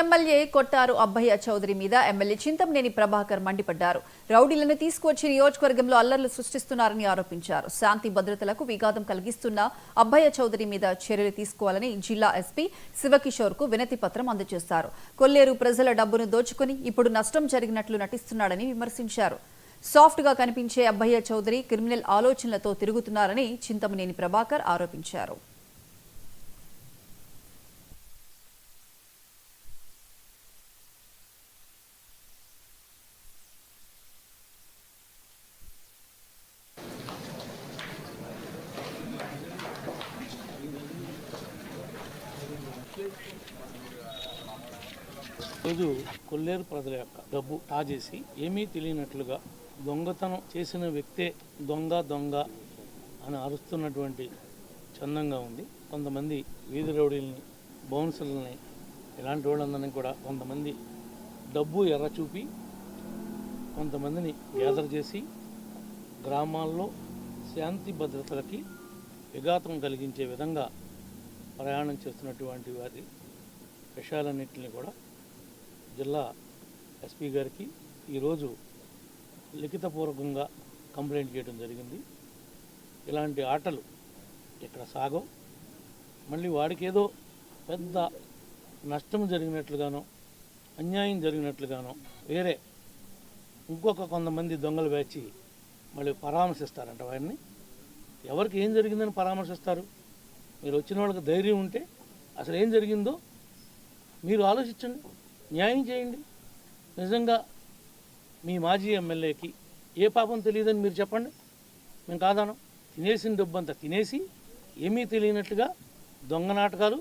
MLA కొట్టారు అబ్బయ్య చౌదరి మీద MLA Chintamaneni Prabhakar మండిపడ్డారు. రౌడీలను తీసుకువచ్చి నియోజకవర్గంలో అల్లర్లు సృష్టిస్తున్నారని ఆరోపించారు. శాంతి భద్రతలకు విఘాతం కలిగిస్తున్న అబ్బయ్య చౌదరి మీద చర్యలు తీసుకోవాలని జిల్లా ఎస్పీ శివకిషోర్ కు వినతి పత్రం అందజేశారు. కొల్లేరు ప్రజల డబ్బును దోచుకుని ఇప్పుడు నష్టం జరిగినట్లు నటిస్తున్నాడని విమర్శించారు. సాఫ్ట్ గా కనిపించే అబ్బయ్య చౌదరి క్రిమినల్ ఆలోచనలతో తిరుగుతున్నారని చింతమనేని ప్రభాకర్ ఆరోపించారు. రోజు కొల్లేరు ప్రజల యొక్క డబ్బు తాజేసి ఏమీ తెలియనట్లుగా దొంగతనం చేసిన వ్యక్తే దొంగ దొంగ అని అరుస్తున్నటువంటి చందంగా ఉంది. కొంతమంది వీధి రౌడీలని, బౌన్సర్లని, ఇలాంటి వాళ్ళందరినీ కూడా కొంతమంది డబ్బు ఎర్ర చూపి కొంతమందిని గ్యాదర్ చేసి గ్రామాల్లో శాంతి భద్రతలకి విఘాతం కలిగించే విధంగా ప్రయాణం చేస్తున్నటువంటి వారి విషయాలన్నింటినీ కూడా జిల్లా ఎస్పీ గారికి ఈరోజు లిఖితపూర్వకంగా కంప్లైంట్ చేయడం జరిగింది. ఇలాంటి ఆటలు ఇక్కడ సాగవు. మళ్ళీ వాడికి ఏదో పెద్ద నష్టం జరిగినట్లుగానో, అన్యాయం జరిగినట్లుగానో వేరే ఇంకొక కొంతమంది దొంగలు వేచి మళ్ళీ పరామర్శిస్తారంట. వారిని ఎవరికి ఏం జరిగిందని పరామర్శిస్తారు? మీరు వచ్చిన వాళ్ళకి ధైర్యం ఉంటే అసలు ఏం జరిగిందో మీరు ఆలోచించండి, న్యాయం చేయండి. నిజంగా మీ మాజీ ఎమ్మెల్యేకి ఏ పాపం తెలియదని మీరు చెప్పండి, మేము కాదాను. తినేసిన డబ్బు అంతా తినేసి ఏమీ తెలియనట్లుగా దొంగ నాటకాలు,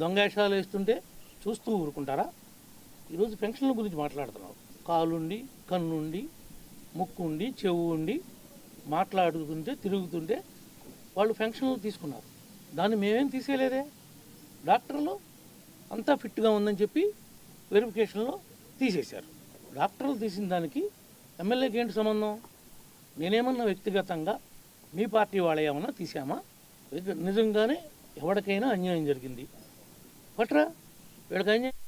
దొంగేషాలు వేస్తుంటే చూస్తూ ఊరుకుంటారా? ఈరోజు పెన్షన్ల గురించి మాట్లాడుతున్నాం. కాలుండి, కన్నుండి, ముక్కుండి, చెవు ఉండి మాట్లాడుతుంటే తిరుగుతుంటే వాళ్ళు పెన్షన్లు తీసుకున్నారు. దాన్ని మేమేం తీసేయలేదే. డాక్టర్లు అంతా ఫిట్గా ఉందని చెప్పి వెరిఫికేషన్లో తీసేశారు. డాక్టర్లు తీసిన దానికి ఎమ్మెల్యేకి ఏంటి సంబంధం? నేనేమన్నా వ్యక్తిగతంగా మీ పార్టీ వాళ్ళ ఏమన్నా తీసామా? నిజంగానే ఎవరికైనా అన్యాయం జరిగింది పట్రా, వీడికి అన్యాయం